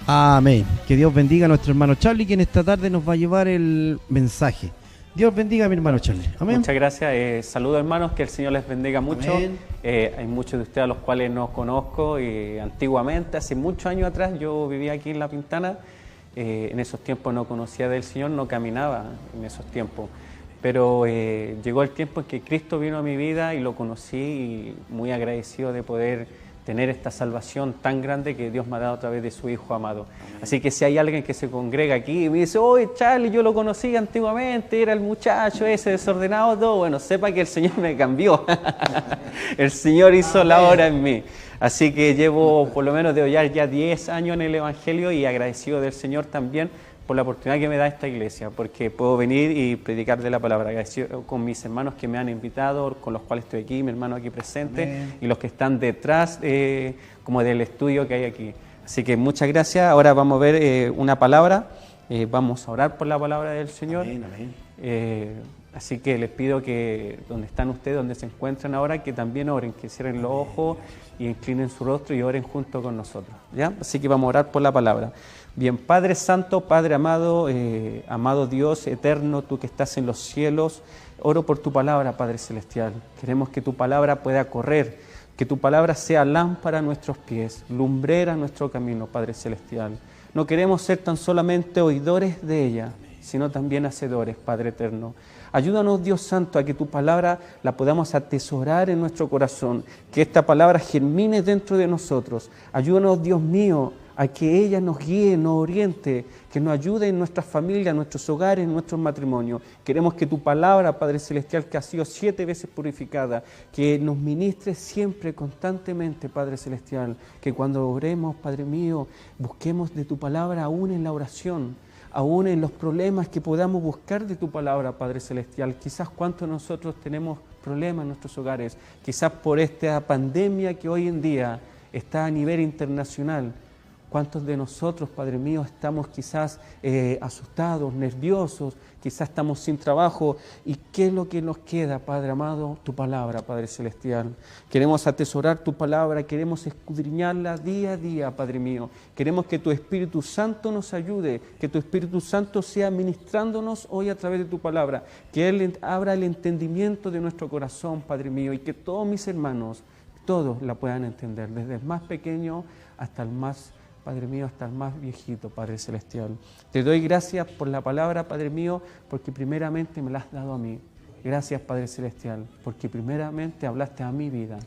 Amén. Que Dios bendiga a nuestro hermano Charlie, quien esta tarde nos va a llevar el mensaje. Dios bendiga a mi hermano Charlie. Amén. Muchas gracias. Saludos hermanos, que el Señor les bendiga mucho. Amén. Hay muchos de ustedes a los cuales no conozco. Antiguamente, hace muchos años atrás, yo vivía aquí en La Pintana. En esos tiempos no conocía del Señor, no caminaba en esos tiempos. Pero llegó el tiempo en que Cristo vino a mi vida y lo conocí, y muy agradecido de poder tener esta salvación tan grande que Dios me ha dado a través de su Hijo amado. Amén. Así que si hay alguien que se congrega aquí y me dice, oye Charlie, yo lo conocí antiguamente, era el muchacho ese desordenado, todo, bueno, sepa que el Señor me cambió. El Señor hizo la obra en mí. Así que llevo por lo menos de hoy ya 10 años en el Evangelio, y agradecido del Señor también por la oportunidad que me da esta iglesia, porque puedo venir y predicar de la palabra. Agradecido con mis hermanos que me han invitado, con los cuales estoy aquí, mi hermano aquí presente. Amén. Y los que están detrás como del estudio que hay aquí. Así que muchas gracias. Ahora vamos a ver una palabra, vamos a orar por la palabra del Señor. Amén, amén. Así que les pido que donde están ustedes, donde se encuentran ahora, que también oren, que cierren los ojos y inclinen su rostro y oren junto con nosotros, ¿ya? Así que vamos a orar por la palabra. Bien, Padre Santo, Padre amado, amado Dios eterno, tú que estás en los cielos, oro por tu palabra, Padre Celestial. Queremos que tu palabra pueda correr, que tu palabra sea lámpara a nuestros pies, lumbrera a nuestro camino, Padre Celestial. No queremos ser tan solamente oidores de ella, sino también hacedores, Padre eterno. Ayúdanos, Dios Santo, a que tu palabra la podamos atesorar en nuestro corazón, que esta palabra germine dentro de nosotros. Ayúdanos, Dios mío, a que ella nos guíe, nos oriente, que nos ayude en nuestras familias, en nuestros hogares, en nuestros matrimonios. Queremos que tu palabra, Padre Celestial, que ha sido 7 veces purificada, que nos ministre siempre, constantemente, Padre Celestial, que cuando oremos, Padre mío, busquemos de tu palabra aún en la oración, aún en los problemas que podamos buscar de tu palabra, Padre Celestial. Quizás cuántos nosotros tenemos problemas en nuestros hogares, quizás por esta pandemia que hoy en día está a nivel internacional. ¿Cuántos de nosotros, Padre mío, estamos quizás asustados, nerviosos, quizás estamos sin trabajo? ¿Y qué es lo que nos queda, Padre amado? Tu palabra, Padre Celestial. Queremos atesorar tu palabra, queremos escudriñarla día a día, Padre mío. Queremos que tu Espíritu Santo nos ayude, que tu Espíritu Santo sea ministrándonos hoy a través de tu palabra, que Él abra el entendimiento de nuestro corazón, Padre mío, y que todos mis hermanos, todos la puedan entender, desde el más pequeño hasta el más, Padre mío, hasta el más viejito, Padre Celestial. Te doy gracias por la palabra, Padre mío, porque primeramente me la has dado a mí. Gracias, Padre Celestial, porque primeramente hablaste a mi vida.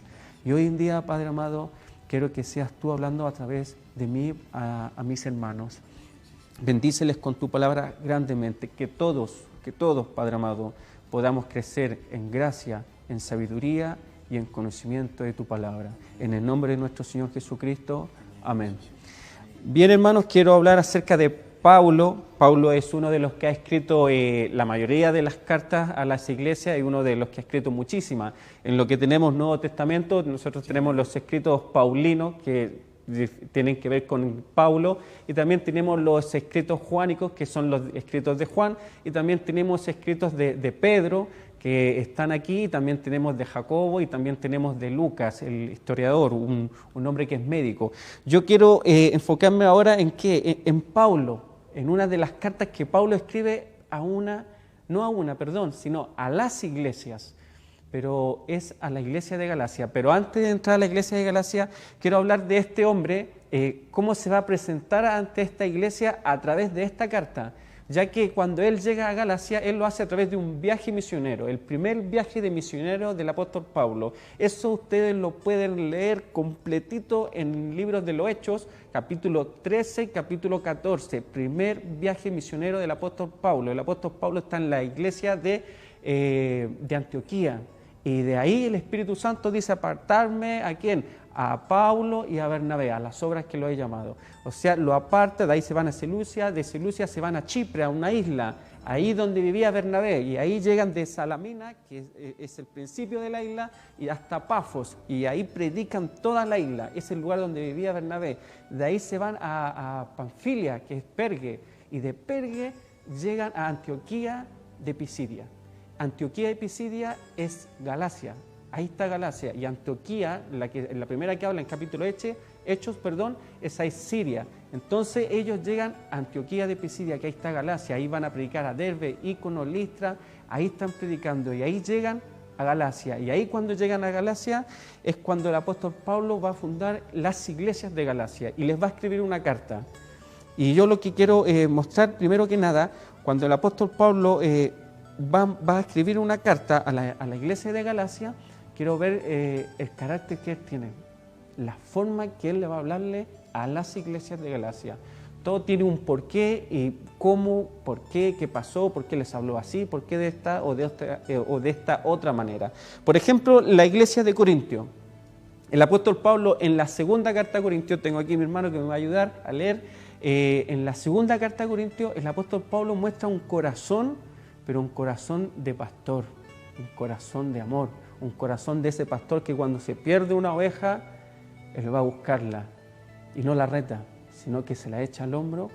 Y hoy en día, Padre amado, quiero que seas tú hablando a través de mí a mis hermanos. Bendíceles con tu palabra grandemente, que todos, Padre amado, podamos crecer en gracia, en sabiduría y en conocimiento de tu palabra. En el nombre de nuestro Señor Jesucristo. Amén. Bien, hermanos, quiero hablar acerca de Pablo. Pablo es uno de los que ha escrito la mayoría de las cartas a las iglesias y uno de los que ha escrito muchísimas. En lo que tenemos Nuevo Testamento, nosotros tenemos los escritos paulinos que tienen que ver con Pablo, y también tenemos los escritos juánicos, que son los escritos de Juan, y también tenemos escritos de Pedro, que están aquí, y también tenemos de Jacobo, y también tenemos de Lucas, el historiador, un hombre que es médico. Yo quiero enfocarme ahora en qué, en Pablo, en una de las cartas que Pablo escribe sino a las iglesias, pero es a la iglesia de Galacia. Pero antes de entrar a la iglesia de Galacia, quiero hablar de este hombre, cómo se va a presentar ante esta iglesia a través de esta carta, ya que cuando él llega a Galacia, él lo hace a través de un viaje misionero, el primer viaje de misionero del apóstol Pablo. Eso ustedes lo pueden leer completito en libros de los Hechos, capítulo 13 y capítulo 14, primer viaje misionero del apóstol Pablo. El apóstol Pablo está en la iglesia de Antioquía, y de ahí el Espíritu Santo dice apartarme, ¿a quién? A Pablo y a Bernabé, a las obras que lo he llamado. O sea, lo aparta, de ahí se van a Seleucia, de Seleucia se van a Chipre, a una isla, ahí donde vivía Bernabé, y ahí llegan de Salamina, que es el principio de la isla, y hasta Pafos, y ahí predican toda la isla, es el lugar donde vivía Bernabé. De ahí se van a Panfilia, que es Pergue, y de Pergue llegan a Antioquía de Pisidia. Antioquía de Pisidia es Galacia, Ahí está Galacia. Y Antioquía, la primera que habla en capítulo Hechos, esa es Siria. Entonces ellos llegan a Antioquía de Pisidia, que ahí está Galacia. Ahí van a predicar a Derbe, Ícono, Listra. Ahí están predicando y ahí llegan a Galacia. Y ahí cuando llegan a Galacia es cuando el apóstol Pablo va a fundar las iglesias de Galacia y les va a escribir una carta. Y yo lo que quiero mostrar, primero que nada, cuando el apóstol Pablo va a escribir una carta a la iglesia de Galacia, quiero ver el carácter que él tiene, la forma que él le va a hablarle a las iglesias de Galacia. Todo tiene un porqué y cómo, por qué pasó, por qué les habló así, por qué de esta o de esta otra manera. Por ejemplo, la iglesia de Corintio. El apóstol Pablo en la segunda carta a Corintios, tengo aquí mi hermano que me va a ayudar a leer, en la segunda carta a Corintios el apóstol Pablo muestra un corazón, pero un corazón de pastor, un corazón de amor, un corazón de ese pastor que cuando se pierde una oveja, él va a buscarla y no la reta, sino que se la echa al hombro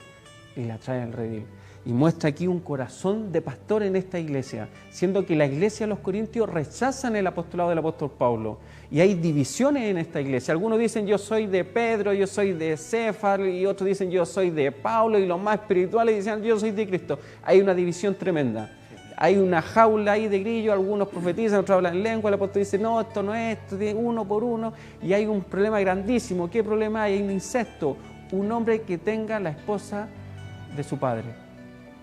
y la trae al redil. Y muestra aquí un corazón de pastor en esta iglesia, siendo que la iglesia de los Corintios rechazan el apostolado del apóstol Pablo. Y hay divisiones en esta iglesia. Algunos dicen yo soy de Pedro, yo soy de Cefar, y otros dicen yo soy de Pablo, y los más espirituales dicen yo soy de Cristo. Hay una división tremenda. Hay una jaula ahí de grillo, algunos profetizan, otros hablan en lengua, el apóstol dice no, esto no es, esto es uno por uno, y hay un problema grandísimo. ¿Qué problema hay? Hay un incesto. Un hombre que tenga la esposa de su padre.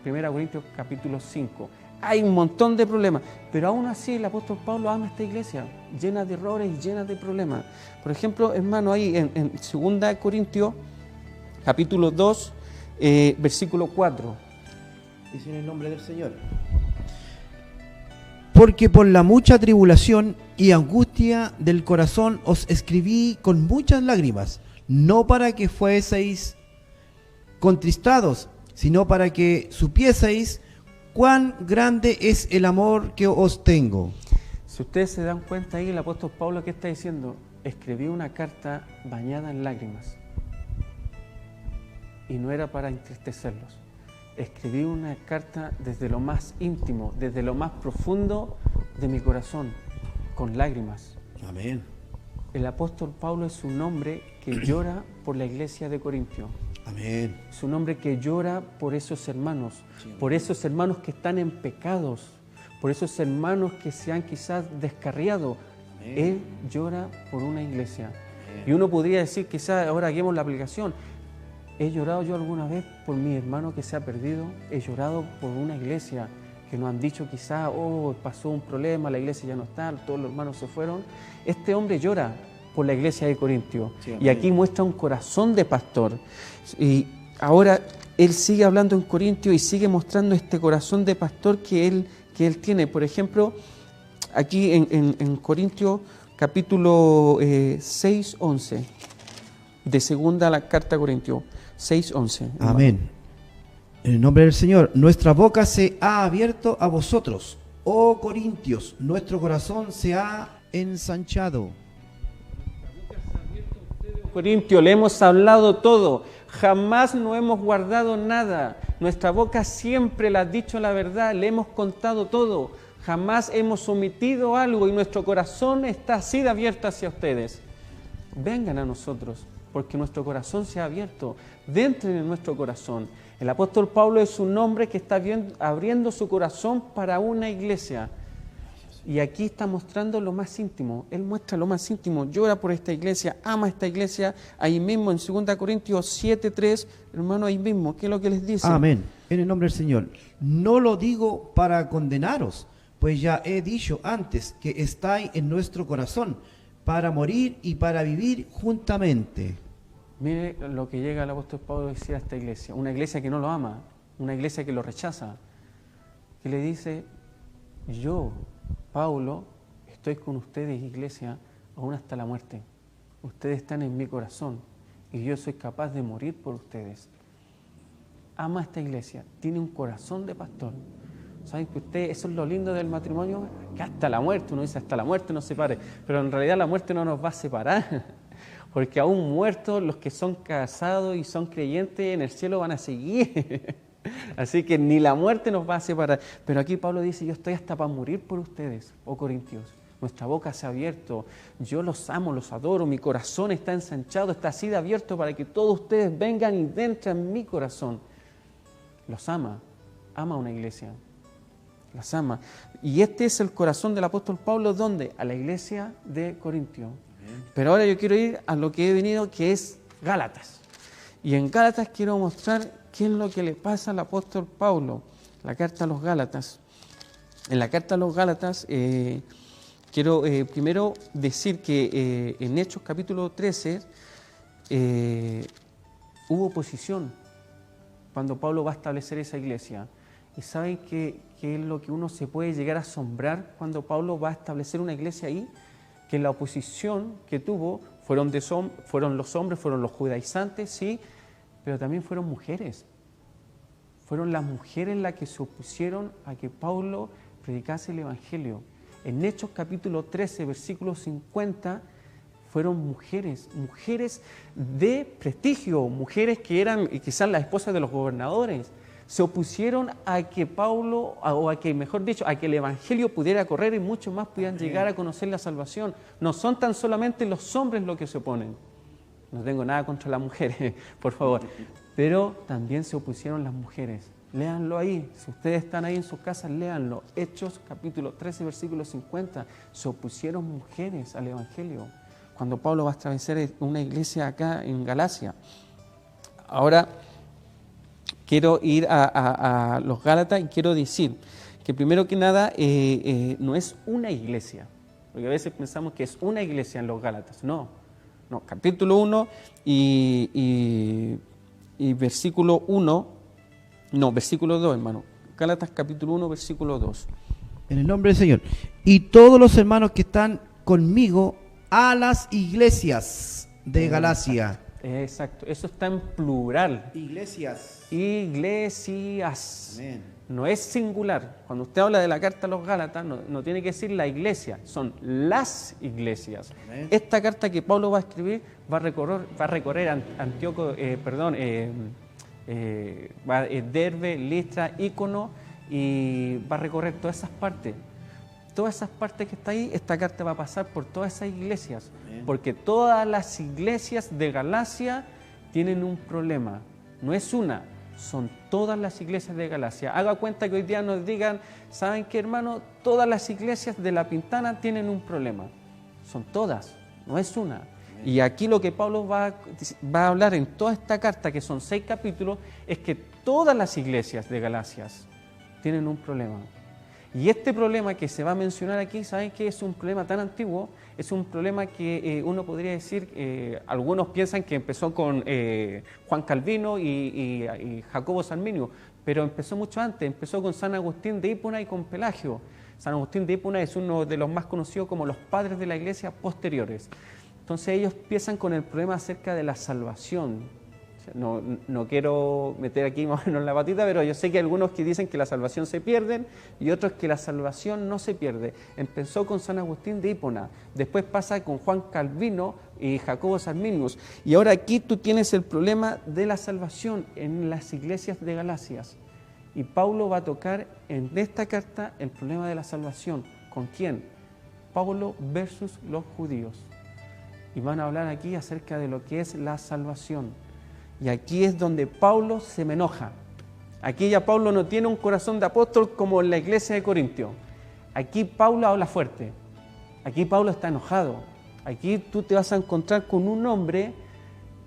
1 Corintios capítulo 5. Hay un montón de problemas, pero aún así el apóstol Pablo ama esta iglesia, llena de errores y llena de problemas. Por ejemplo, hermano, ahí en 2 Corintios capítulo 2, versículo 4. Dice en el nombre del Señor. Porque por la mucha tribulación y angustia del corazón os escribí con muchas lágrimas, no para que fueseis contristados, sino para que supieseis cuán grande es el amor que os tengo. Si ustedes se dan cuenta ahí, el apóstol Pablo, ¿qué está diciendo? Escribí una carta bañada en lágrimas. Y no era para entristecerlos. Escribí una carta desde lo más íntimo, desde lo más profundo de mi corazón, con lágrimas. Amén. El apóstol Pablo es un hombre que llora por la iglesia de Corintio. Amén. Es un hombre que llora por esos hermanos, por esos hermanos que están en pecados, por esos hermanos que se han quizás descarriado. Amén. Él llora por una iglesia. Amén. Y uno podría decir, quizás ahora hagamos la aplicación, ¿he llorado yo alguna vez por mi hermano que se ha perdido? ¿He llorado por una iglesia que nos han dicho quizás, oh, pasó un problema, la iglesia ya no está, todos los hermanos se fueron? Este hombre llora por la iglesia de Corintio. Sí, y aquí muestra un corazón de pastor. Y ahora él sigue hablando en Corintio y sigue mostrando este corazón de pastor que él tiene. Por ejemplo, aquí en Corintio capítulo 6, 11, de segunda la carta a Corintio, 6, 11. Amén. En el nombre del Señor, nuestra boca se ha abierto a vosotros, oh Corintios, nuestro corazón se ha ensanchado. Corintio, le hemos hablado todo, jamás no hemos guardado nada, nuestra boca siempre le ha dicho la verdad, le hemos contado todo, jamás hemos omitido algo y nuestro corazón está así de abierto hacia ustedes. Vengan a nosotros, porque nuestro corazón se ha abierto, dentro de nuestro corazón. El apóstol Pablo es un hombre que está abriendo su corazón para una iglesia. Y aquí está mostrando lo más íntimo. Él muestra lo más íntimo. Llora por esta iglesia, ama esta iglesia. Ahí mismo en 2 Corintios 7:3, hermano, ahí mismo. ¿Qué es lo que les dice? Amén. En el nombre del Señor. No lo digo para condenaros, pues ya he dicho antes que estáis en nuestro corazón, para morir y para vivir juntamente. Mire lo que llega el apóstol Pablo a decir a esta iglesia. Una iglesia que no lo ama, una iglesia que lo rechaza. Que le dice, yo, Pablo, estoy con ustedes, iglesia, aún hasta la muerte. Ustedes están en mi corazón y yo soy capaz de morir por ustedes. Ama a esta iglesia, tiene un corazón de pastor. ¿Saben que usted, eso es lo lindo del matrimonio? Que hasta la muerte, uno dice hasta la muerte nos separe, pero en realidad la muerte no nos va a separar, porque aún muertos los que son casados y son creyentes en el cielo van a seguir. Así que ni la muerte nos va a separar. Pero aquí Pablo dice, yo estoy hasta para morir por ustedes, oh Corintios. nuestra boca se ha abierto, yo los amo, los adoro, mi corazón está ensanchado, está así de abierto para que todos ustedes vengan y entren en mi corazón. Los ama una iglesia, las ama. Y este es el corazón del apóstol Pablo, ¿dónde? A la iglesia de Corintio. Pero ahora yo quiero ir a lo que he venido, que es Gálatas. Y en Gálatas quiero mostrar qué es lo que le pasa al apóstol Pablo, la carta a los Gálatas. En la carta a los Gálatas quiero primero decir que en Hechos capítulo 13 hubo oposición cuando Pablo va a establecer esa iglesia. ¿Y saben qué es lo que uno se puede llegar a asombrar cuando Pablo va a establecer una iglesia ahí? Que la oposición que tuvo fueron los hombres, fueron los judaizantes, sí, pero también fueron mujeres. Fueron las mujeres las que se opusieron a que Pablo predicase el Evangelio. En Hechos capítulo 13, versículo 50, fueron mujeres de prestigio, mujeres que eran quizás las esposas de los gobernadores. Se opusieron a que Pablo, o a que, mejor dicho, a que el Evangelio pudiera correr y muchos más pudieran llegar a conocer la salvación. No son tan solamente los hombres los que se oponen. No tengo nada contra las mujeres, por favor. Pero también se opusieron las mujeres. Léanlo ahí. Si ustedes están ahí en sus casas, léanlo. Hechos capítulo 13, versículo 50. Se opusieron mujeres al Evangelio cuando Pablo va a establecer una iglesia acá en Galacia. Ahora quiero ir a los Gálatas y quiero decir que primero que nada no es una iglesia, porque a veces pensamos que es una iglesia en los Gálatas. No, capítulo 1 y versículo 1, versículo 2, hermano. Gálatas capítulo 1, versículo 2. En el nombre del Señor. Y todos los hermanos que están conmigo a las iglesias de Galacia. Exacto, eso está en plural. Iglesias. Amén. No es singular. Cuando usted habla de la carta a los Gálatas, no tiene que decir la iglesia, son las iglesias. Amén. Esta carta que Pablo va a escribir va a recorrer Derbe, Listra, Ícono, y va a recorrer todas esas partes. Todas esas partes que está ahí, esta carta va a pasar por todas esas iglesias. Amén. Porque todas las iglesias de Galacia tienen un problema. No es una, son todas las iglesias de Galacia. Haga cuenta que hoy día nos digan, ¿saben qué, hermano? Todas las iglesias de La Pintana tienen un problema. Son todas, no es una. Amén. Y aquí lo que Pablo va a hablar en toda esta carta, que son 6 capítulos, es que todas las iglesias de Galacia tienen un problema. Y este problema que se va a mencionar aquí, ¿saben qué? Es un problema tan antiguo, es un problema que uno podría decir, algunos piensan que empezó con Juan Calvino y Jacobo Sarminio, pero empezó mucho antes, empezó con San Agustín de Hipona y con Pelagio. San Agustín de Hipona es uno de los más conocidos como los padres de la iglesia posteriores. Entonces ellos empiezan con el problema acerca de la salvación. No quiero meter aquí más o menos la patita, pero yo sé que hay algunos que dicen que la salvación se pierde y otros que la salvación no se pierde. Empezó con San Agustín de Hipona, después pasa con Juan Calvino y Jacobo Sarminius, y ahora aquí tú tienes el problema de la salvación en las iglesias de Galacia. Y Pablo va a tocar en esta carta el problema de la salvación. ¿Con quién? Pablo versus los judíos. Y van a hablar aquí acerca de lo que es la salvación. Y aquí es donde Pablo se me enoja. Aquí ya Pablo no tiene un corazón de apóstol como en la iglesia de Corintio. Aquí Pablo habla fuerte. Aquí Pablo está enojado. Aquí tú te vas a encontrar con un hombre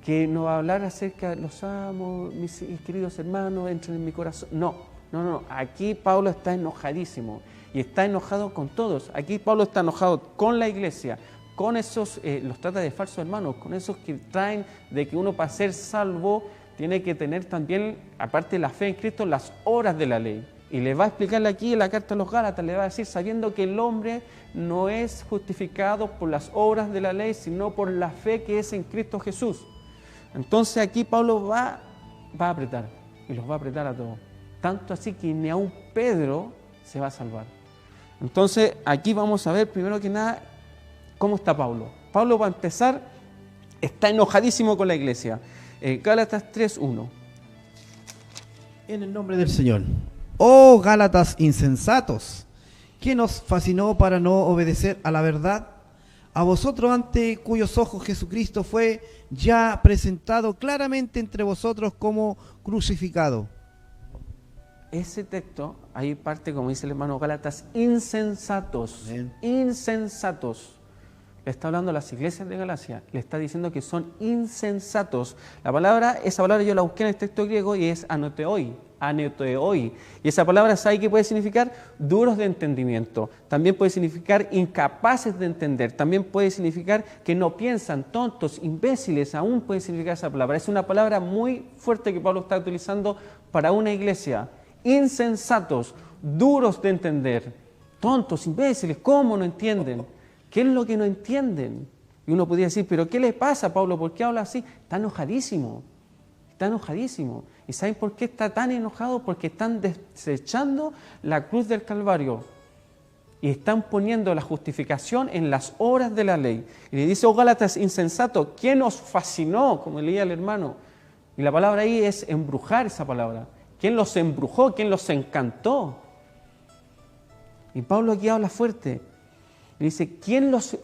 que no va a hablar acerca de los amo, mis queridos hermanos, entren en mi corazón. No. Aquí Pablo está enojadísimo. Y está enojado con todos. Aquí Pablo está enojado con la iglesia, con esos, los trata de falsos hermanos, con esos que traen de que uno para ser salvo tiene que tener también, aparte de la fe en Cristo, las obras de la ley. Y le va a explicarle aquí en la carta a los Gálatas, le va a decir, sabiendo que el hombre no es justificado por las obras de la ley, sino por la fe que es en Cristo Jesús. Entonces aquí Pablo va a apretar, y los va a apretar a todos. Tanto así que ni aun Pedro se va a salvar. Entonces aquí vamos a ver primero que nada cómo está Pablo. Pablo, para empezar, está enojadísimo con la iglesia. Gálatas 3:1. En el nombre del Señor. Oh Gálatas insensatos, ¿Quién os fascinó para no obedecer a la verdad? A vosotros, ante cuyos ojos Jesucristo fue ya presentado claramente entre vosotros como crucificado. Ese texto, ahí parte, como dice el hermano Gálatas, insensatos, Amén. insensatos. Le está hablando a las iglesias de Galacia, le está diciendo que son insensatos. Esa palabra yo la busqué en el texto griego y es anoteoi, aneteoi. Y esa palabra, ¿sabe qué puede significar? Duros de entendimiento. También puede significar incapaces de entender. También puede significar que no piensan, tontos, imbéciles. Aún puede significar esa palabra. Es una palabra muy fuerte que Pablo está utilizando para una iglesia. Insensatos, duros de entender, tontos, imbéciles. ¿Cómo no entienden? ¿Qué es lo que no entienden? Y uno podría decir, ¿pero qué le pasa, Pablo? ¿Por qué habla así? Está enojadísimo. Está enojadísimo. ¿Y saben por qué está tan enojado? Porque están desechando la cruz del Calvario y están poniendo la justificación en las obras de la ley. Y le dice, oh Gálatas, insensato, ¿quién os fascinó? Como leía el hermano. Y la palabra ahí es embrujar, esa palabra. ¿Quién los embrujó? ¿Quién los encantó? Y Pablo aquí habla fuerte. Le dice, ¿quién los...?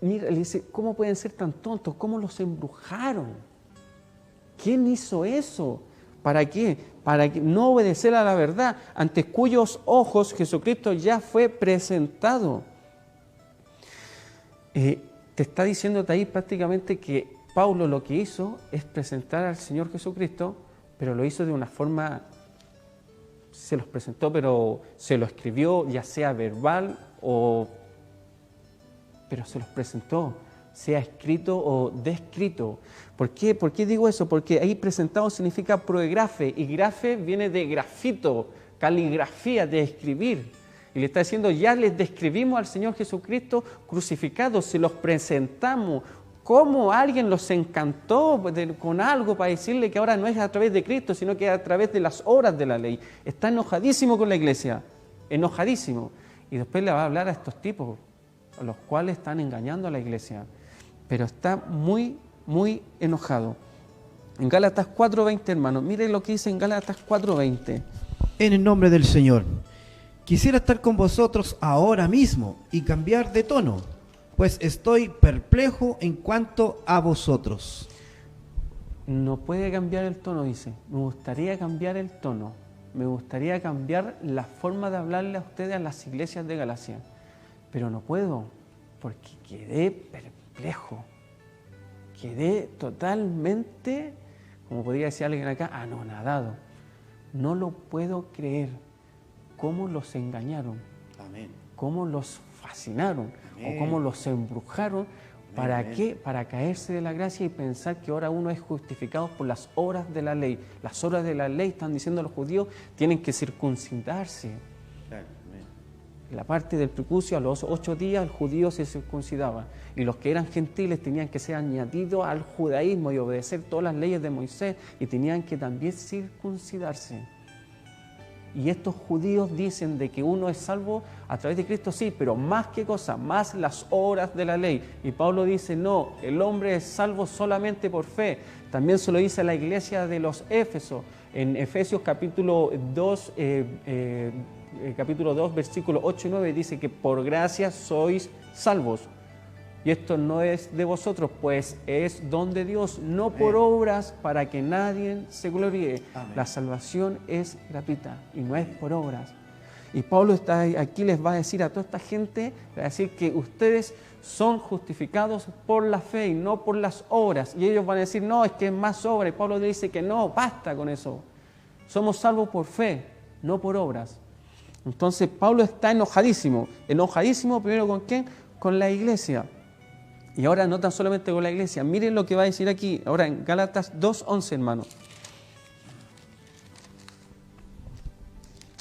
Mira, le dice, ¿cómo pueden ser tan tontos? ¿Cómo los embrujaron? ¿Quién hizo eso? ¿Para qué? Para no obedecer a la verdad, ante cuyos ojos Jesucristo ya fue presentado. Te está diciéndote ahí prácticamente que Pablo lo que hizo es presentar al Señor Jesucristo, pero lo hizo de una forma, se los presentó, pero se lo escribió, ya sea verbal pero se los presentó, sea escrito o descrito. ¿Por qué? ¿Por qué digo eso? Porque ahí presentado significa proegrafe, y grafe viene de grafito, caligrafía, de escribir. Y le está diciendo, ya les describimos al Señor Jesucristo crucificado, se los presentamos. ¿Cómo alguien los encantó con algo para decirle que ahora no es a través de Cristo, sino que es a través de las obras de la ley? Está enojadísimo con la iglesia, enojadísimo. Y después le va a hablar a estos tipos, a los cuales están engañando a la iglesia. Pero está muy, muy enojado. En Gálatas 4:20, hermano, miren lo que dice en Gálatas 4:20. En el nombre del Señor, quisiera estar con vosotros ahora mismo y cambiar de tono, pues estoy perplejo en cuanto a vosotros. No puede cambiar el tono, dice. Me gustaría cambiar el tono. Me gustaría cambiar la forma de hablarle a ustedes a las iglesias de Galacia. Pero no puedo, porque quedé perplejo. Quedé totalmente, como podría decir alguien acá, anonadado. No lo puedo creer. ¿Cómo los engañaron? Amén. ¿Cómo los fascinaron? Amén. ¿O cómo los embrujaron? ¿Para Amén. qué? Para caerse de la gracia y pensar que ahora uno es justificado por las obras de la ley. Las obras de la ley, están diciendo los judíos, tienen que circuncidarse. Claro, amén. La parte del prepucio, a los 8 días el judío se circuncidaba. Y los que eran gentiles tenían que ser añadidos al judaísmo y obedecer todas las leyes de Moisés. Y tenían que también circuncidarse. Y estos judíos dicen de que uno es salvo a través de Cristo, sí, pero más que cosa, más las obras de la ley. Y Pablo dice, no, el hombre es salvo solamente por fe. También se lo dice a la iglesia de los Éfesos, en Efesios capítulo 2, versículos 8 y 9, dice que por gracia sois salvos. Y esto no es de vosotros, pues es don de Dios, no por obras para que nadie se gloríe. Amén. La salvación es gratuita y no es por obras. Y Pablo está aquí, les va a decir a toda esta gente, va a decir que ustedes son justificados por la fe y no por las obras. Y ellos van a decir, no, es que es más obra. Y Pablo le dice que no, basta con eso. Somos salvos por fe, no por obras. Entonces Pablo está enojadísimo. Enojadísimo primero ¿con quién? Con la iglesia. Y ahora no tan solamente con la iglesia. Miren lo que va a decir aquí, ahora en Gálatas 2:11, hermano.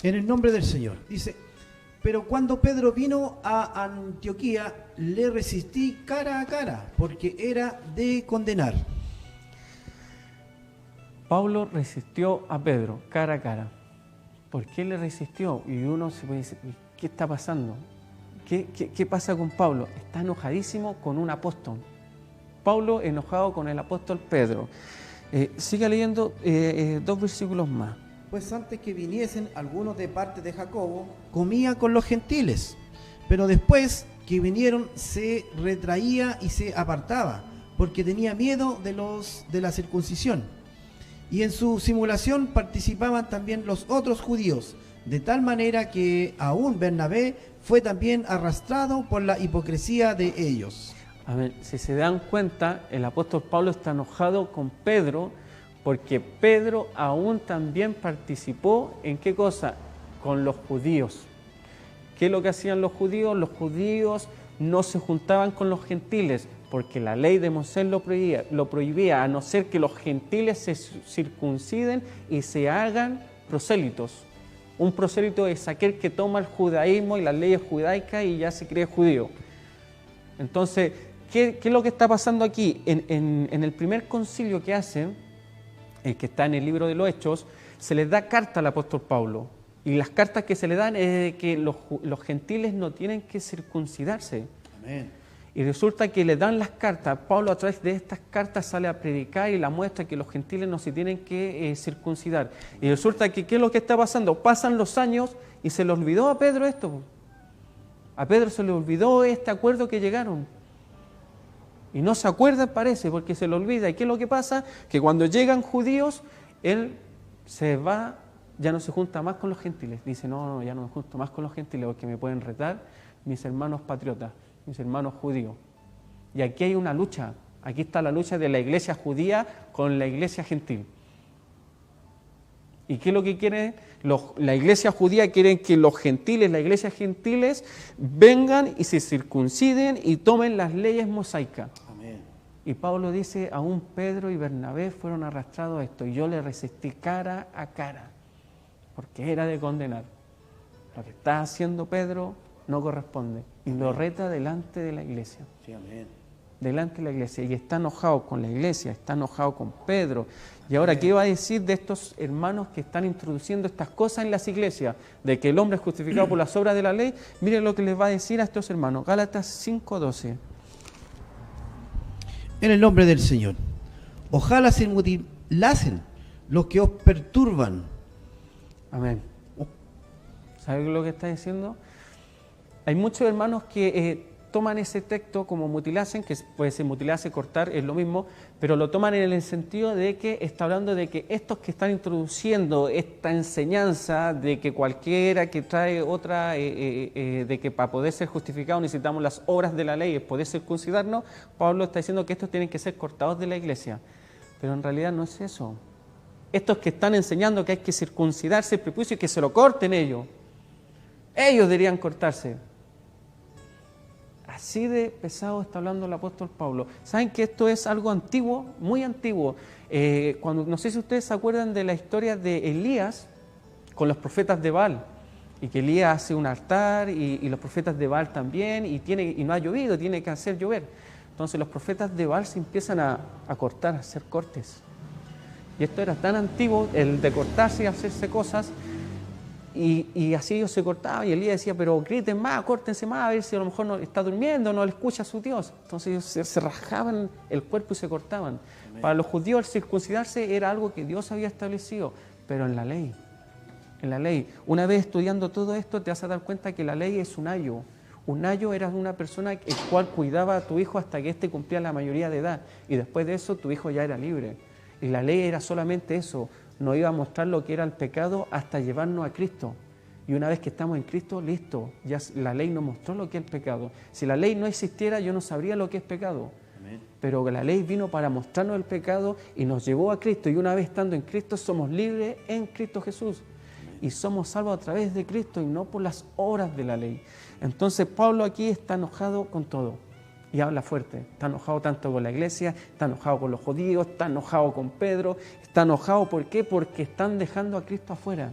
En el nombre del Señor. Dice, pero cuando Pedro vino a Antioquía, le resistí cara a cara, porque era de condenar. Pablo resistió a Pedro cara a cara. ¿Por qué le resistió? Y uno se puede decir, ¿qué está pasando? ¿Qué pasa con Pablo? Está enojadísimo con un apóstol. Pablo enojado con el apóstol Pedro. Siga leyendo 2 versículos más. Pues antes que viniesen algunos de parte de Jacobo, comía con los gentiles, pero después que vinieron se retraía y se apartaba, porque tenía miedo de la circuncisión. Y en su simulación participaban también los otros judíos, de tal manera que aún Bernabé fue también arrastrado por la hipocresía de ellos. A ver, si se dan cuenta, el apóstol Pablo está enojado con Pedro, porque Pedro aún también participó en ¿qué cosa? Con los judíos. ¿Qué es lo que hacían los judíos? Los judíos no se juntaban con los gentiles, porque la ley de Moisés lo prohibía, a no ser que los gentiles se circunciden y se hagan prosélitos. Un prosélito es aquel que toma el judaísmo y las leyes judaicas y ya se cree judío. Entonces, ¿qué es lo que está pasando aquí? En el primer concilio que hacen, el que está en el libro de los Hechos, se les da carta al apóstol Pablo. Y las cartas que se le dan es de que los gentiles no tienen que circuncidarse. Amén. Y resulta que le dan las cartas. Pablo a través de estas cartas sale a predicar y la muestra que los gentiles no se tienen que circuncidar. Y resulta que ¿qué es lo que está pasando? Pasan los años y se le olvidó a Pedro esto. A Pedro se le olvidó este acuerdo que llegaron. Y no se acuerda, parece, porque se le olvida. ¿Y qué es lo que pasa? Que cuando llegan judíos, él se va, ya no se junta más con los gentiles. Dice, no, ya no me junto más con los gentiles porque me pueden retar mis hermanos patriotas, mis hermanos judíos. Y aquí hay una lucha. Aquí está la lucha de la iglesia judía con la iglesia gentil. ¿Y qué es lo que quieren? La iglesia judía quieren que los gentiles, las iglesias gentiles, vengan y se circunciden y tomen las leyes mosaicas. Amén. Y Pablo dice, aún Pedro y Bernabé fueron arrastrados a esto, y yo le resistí cara a cara, porque era de condenar. Lo que está haciendo Pedro no corresponde, y lo reta delante de la iglesia. Sí, amén. Delante de la iglesia, y está enojado con la iglesia, está enojado con Pedro. Y ahora, ¿qué va a decir de estos hermanos que están introduciendo estas cosas en las iglesias? De que el hombre es justificado por las obras de la ley. Miren lo que les va a decir a estos hermanos. Gálatas 5:12. En el nombre del Señor. Ojalá se mutilasen los que os perturban. Amén. ¿Saben lo que está diciendo? Hay muchos hermanos que toman ese texto como mutilasen, que puede ser mutilarse, cortar, es lo mismo, pero lo toman en el sentido de que está hablando de que estos que están introduciendo esta enseñanza de que cualquiera que trae otra, de que para poder ser justificado necesitamos las obras de la ley, es poder circuncidarnos, Pablo está diciendo que estos tienen que ser cortados de la iglesia, pero en realidad no es eso. Estos que están enseñando que hay que circuncidarse el prepucio y que se lo corten ellos deberían cortarse. Así de pesado está hablando el apóstol Pablo. ¿Saben que esto es algo antiguo? Muy antiguo. No sé si ustedes se acuerdan de la historia de Elías con los profetas de Baal. Y que Elías hace un altar y los profetas de Baal también y no ha llovido, tiene que hacer llover. Entonces los profetas de Baal se empiezan a cortar, a hacer cortes. Y esto era tan antiguo, el de cortarse y hacerse cosas. Y así ellos se cortaban y Elías decía, pero griten más, córtense más, a ver si a lo mejor no está durmiendo, no le escucha a su Dios. Entonces ellos se rasgaban el cuerpo y se cortaban. Amén. Para los judíos el circuncidarse era algo que Dios había establecido, pero en la ley. Una vez estudiando todo esto te vas a dar cuenta que la ley es un ayo. Un ayo era una persona el cual cuidaba a tu hijo hasta que éste cumplía la mayoría de edad. Y después de eso tu hijo ya era libre. Y la ley era solamente eso. Nos iba a mostrar lo que era el pecado hasta llevarnos a Cristo. Y una vez que estamos en Cristo, listo, ya la ley nos mostró lo que es el pecado. Si la ley no existiera, yo no sabría lo que es pecado. Amén. Pero la ley vino para mostrarnos el pecado y nos llevó a Cristo. Y una vez estando en Cristo, somos libres en Cristo Jesús. Amén. Y somos salvos a través de Cristo y no por las obras de la ley. Entonces Pablo aquí está enojado con todo. Y habla fuerte, está enojado tanto con la iglesia, está enojado con los judíos, está enojado con Pedro, está enojado, ¿por qué? Porque están dejando a Cristo afuera.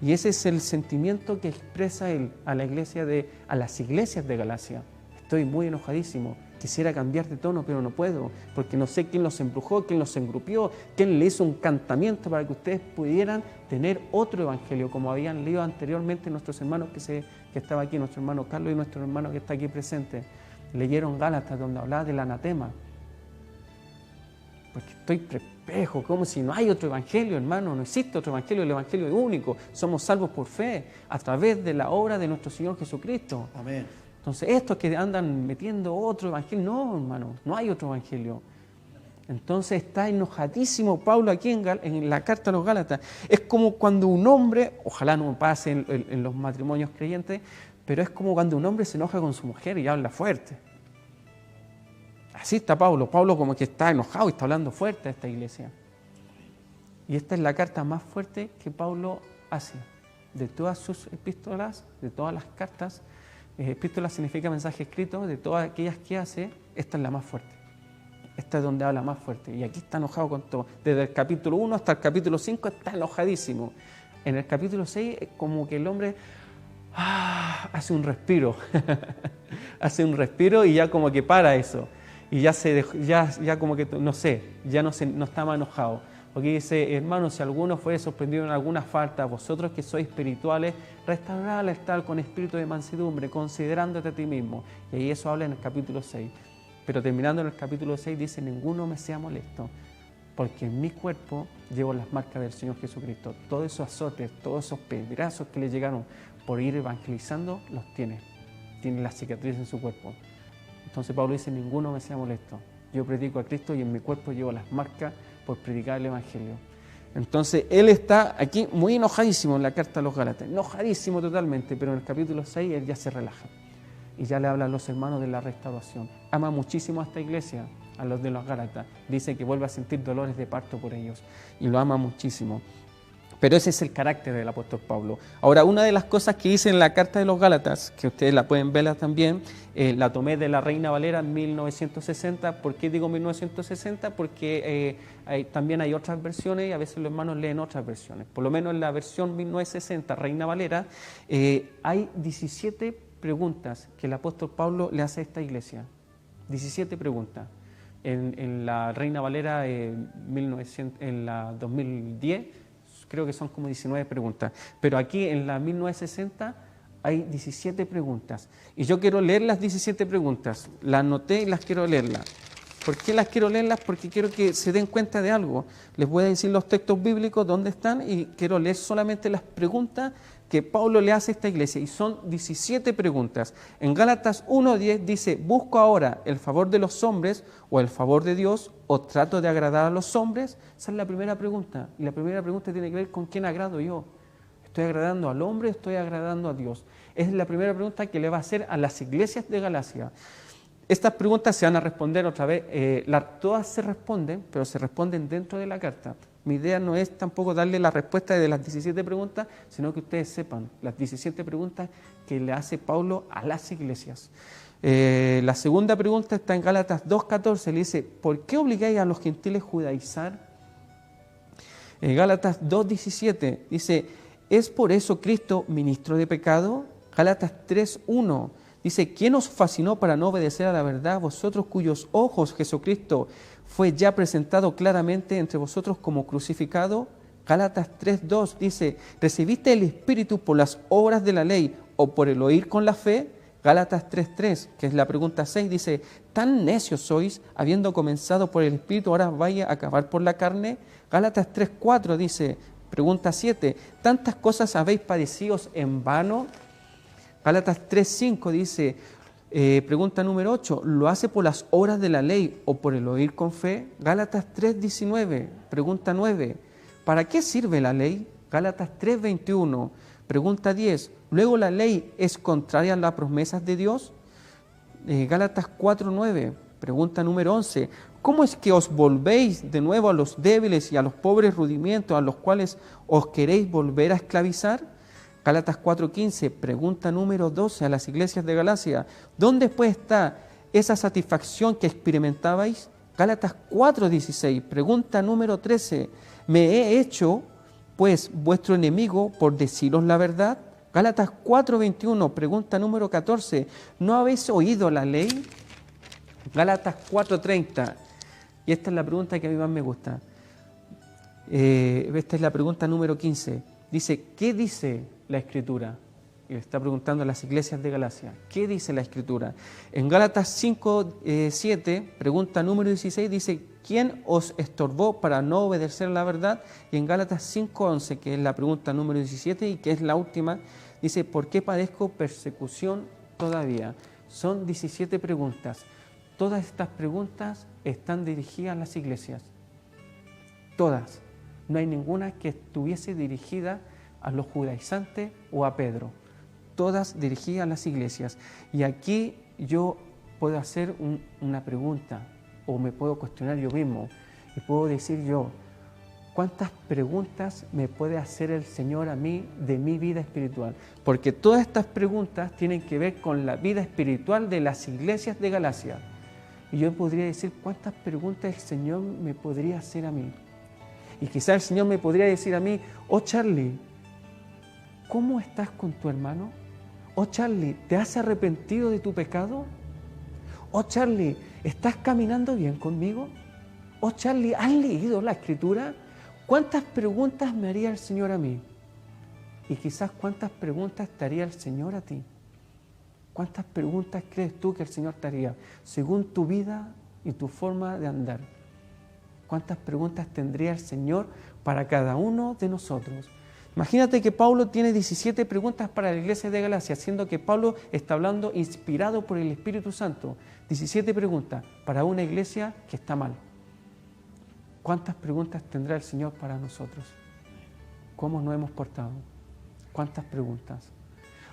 Y ese es el sentimiento que expresa él a las iglesias de Galacia. Estoy muy enojadísimo, quisiera cambiar de tono, pero no puedo, porque no sé quién los embrujó, quién los engrupió, quién le hizo un encantamiento para que ustedes pudieran tener otro evangelio, como habían leído anteriormente nuestros hermanos que estaba aquí, nuestro hermano Carlos y nuestro hermano que está aquí presente. Leyeron Gálatas donde hablaba del anatema. porque estoy perplejo, como si no hay otro evangelio, hermano, no existe otro evangelio, el evangelio es único, somos salvos por fe, a través de la obra de nuestro Señor Jesucristo. Amén. Entonces, estos que andan metiendo otro evangelio, no, hermano, no hay otro evangelio. Entonces está enojadísimo Pablo aquí en la carta a los Gálatas. Es como cuando un hombre, ojalá no pase en los matrimonios creyentes, pero es como cuando un hombre se enoja con su mujer y habla fuerte. Así está Pablo. Pablo como que está enojado y está hablando fuerte a esta iglesia. Y esta es la carta más fuerte que Pablo hace. De todas sus epístolas, de todas las cartas, epístola significa mensaje escrito, de todas aquellas que hace, esta es la más fuerte. Esta es donde habla más fuerte. Y aquí está enojado con todo. Desde el capítulo 1 hasta el capítulo 5 está enojadísimo. En el capítulo 6 es como que el hombre hace un respiro. Hace un respiro y ya como que para eso. Y ya como que, no sé, ya no está más enojado. Porque dice, hermanos, si alguno fuere sorprendido en alguna falta, vosotros que sois espirituales, restaurad al estar con espíritu de mansedumbre, considerándote a ti mismo. Y ahí eso habla en el capítulo 6. Pero terminando en el capítulo 6 dice, ninguno me sea molesto, porque en mi cuerpo llevo las marcas del Señor Jesucristo. Todos esos azotes, todos esos pedrazos que le llegaron por ir evangelizando, los tiene. Tiene las cicatrices en su cuerpo. Entonces Pablo dice, ninguno me sea molesto. Yo predico a Cristo y en mi cuerpo llevo las marcas por predicar el Evangelio. Entonces él está aquí muy enojadísimo en la carta a los Gálatas, enojadísimo totalmente, pero en el capítulo 6 él ya se relaja. Y ya le habla a los hermanos de la restauración. Ama muchísimo a esta iglesia, a los de los Gálatas. Dice que vuelve a sentir dolores de parto por ellos. Y lo ama muchísimo. Pero ese es el carácter del apóstol Pablo. Ahora, una de las cosas que dice en la carta de los Gálatas, que ustedes la pueden verla también, la tomé de la Reina Valera en 1960. ¿Por qué digo 1960? Porque también hay otras versiones y a veces los hermanos leen otras versiones. Por lo menos en la versión 1960, Reina Valera, hay 17 preguntas que el apóstol Pablo le hace a esta iglesia. 17 preguntas. En la Reina Valera en la 2010 creo que son como 19 preguntas. Pero aquí en la 1960 hay 17 preguntas. Y yo quiero leer las 17 preguntas. Las anoté y las quiero leerlas. ¿Por qué las quiero leerlas? Porque quiero que se den cuenta de algo. Les voy a decir los textos bíblicos dónde están y quiero leer solamente las preguntas que Pablo le hace a esta iglesia, y son 17 preguntas. En Gálatas 1:10 dice, ¿busco ahora el favor de los hombres o el favor de Dios, o trato de agradar a los hombres? Esa es la primera pregunta, y la primera pregunta tiene que ver con quién agrado yo. ¿Estoy agradando al hombre o estoy agradando a Dios? Es la primera pregunta que le va a hacer a las iglesias de Galacia. Estas preguntas se van a responder otra vez, todas se responden, pero se responden dentro de la carta. Mi idea no es tampoco darle la respuesta de las 17 preguntas, sino que ustedes sepan las 17 preguntas que le hace Pablo a las iglesias. La segunda pregunta está en Gálatas 2:14, le dice, ¿por qué obligáis a los gentiles a judaizar? Gálatas 2:17 dice, ¿es por eso Cristo ministro de pecado? Gálatas 3:1 dice, ¿quién os fascinó para no obedecer a la verdad? Vosotros cuyos ojos Jesucristo fue ya presentado claramente entre vosotros como crucificado. Gálatas 3:2 dice, ¿recibiste el Espíritu por las obras de la ley o por el oír con la fe? Gálatas 3:3, que es la pregunta 6, dice, ¿tan necios sois, habiendo comenzado por el Espíritu, ahora vaya a acabar por la carne? Gálatas 3:4 dice, pregunta 7, ¿tantas cosas habéis padecido en vano? Gálatas 3:5 dice, pregunta número 8, ¿lo hace por las obras de la ley o por el oír con fe? Gálatas 3:19, pregunta 9, ¿para qué sirve la ley? Gálatas 3:21, pregunta 10, ¿luego la ley es contraria a las promesas de Dios? Gálatas 4:9, pregunta número 11, ¿cómo es que os volvéis de nuevo a los débiles y a los pobres rudimientos a los cuales os queréis volver a esclavizar? Gálatas 4:15, pregunta número 12 a las iglesias de Galacia, ¿dónde pues está esa satisfacción que experimentabais? Gálatas 4:16, pregunta número 13, ¿me he hecho pues vuestro enemigo por deciros la verdad? Gálatas 4:21, pregunta número 14, ¿no habéis oído la ley? Gálatas 4:30, y esta es la pregunta que a mí más me gusta, esta es la pregunta número 15, dice, ¿qué dice la Escritura? Y le está preguntando a las iglesias de Galacia, ¿qué dice la Escritura? En Gálatas 5:7, pregunta número 16, dice, ¿quién os estorbó para no obedecer la verdad? Y en Gálatas 5:11, que es la pregunta número 17 y que es la última, dice, ¿por qué padezco persecución todavía? Son 17 preguntas. Todas estas preguntas están dirigidas a las iglesias. Todas. No hay ninguna que estuviese dirigida a los judaizantes o a Pedro. Todas dirigidas a las iglesias. Y aquí yo puedo hacer una pregunta, o me puedo cuestionar yo mismo, y puedo decir yo, ¿cuántas preguntas me puede hacer el Señor a mí de mi vida espiritual? Porque todas estas preguntas tienen que ver con la vida espiritual de las iglesias de Galacia. Y yo podría decir, ¿cuántas preguntas el Señor me podría hacer a mí? Y quizás el Señor me podría decir a mí, oh Charlie, ¿cómo estás con tu hermano? Oh Charlie, ¿te has arrepentido de tu pecado? Oh Charlie, ¿estás caminando bien conmigo? Oh Charlie, ¿has leído la Escritura? ¿Cuántas preguntas me haría el Señor a mí? Y quizás cuántas preguntas te haría el Señor a ti. ¿Cuántas preguntas crees tú que el Señor te haría? Según tu vida y tu forma de andar. ¿Cuántas preguntas tendría el Señor para cada uno de nosotros? Imagínate que Pablo tiene 17 preguntas para la iglesia de Galacia, siendo que Pablo está hablando inspirado por el Espíritu Santo. 17 preguntas para una iglesia que está mal. ¿Cuántas preguntas tendrá el Señor para nosotros? ¿Cómo nos hemos portado? ¿Cuántas preguntas?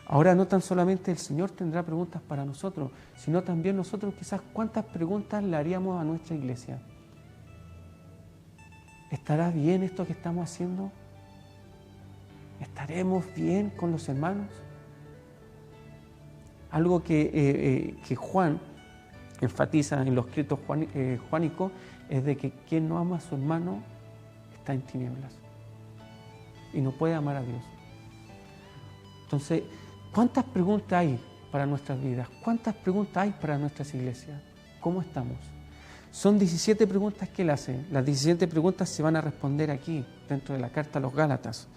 Ahora no tan solamente el Señor tendrá preguntas para nosotros, sino también nosotros quizás cuántas preguntas le haríamos a nuestra iglesia. ¿Estará bien esto que estamos haciendo? ¿Estaremos bien con los hermanos? Algo que Juan enfatiza en los escritos juánicos es de que quien no ama a su hermano está en tinieblas y no puede amar a Dios. Entonces, ¿cuántas preguntas hay para nuestras vidas? ¿Cuántas preguntas hay para nuestras iglesias? ¿Cómo estamos? Son 17 preguntas que él hace. Las 17 preguntas se van a responder aquí, dentro de la carta a los Gálatas.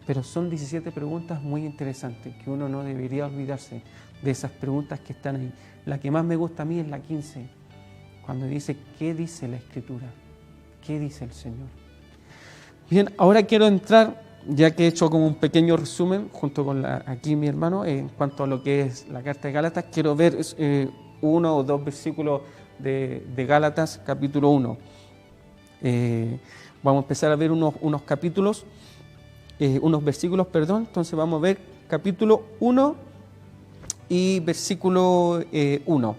Pero son 17 preguntas muy interesantes, que uno no debería olvidarse de esas preguntas que están ahí. La que más me gusta a mí es la 15, cuando dice, ¿qué dice la Escritura? ¿Qué dice el Señor? Bien, ahora quiero entrar, ya que he hecho como un pequeño resumen, junto con aquí mi hermano, en cuanto a lo que es la carta de Gálatas, quiero ver uno o dos versículos de Gálatas, capítulo 1. Vamos a empezar a ver unos capítulos, unos versículos, perdón. Entonces vamos a ver capítulo 1 y versículo 1.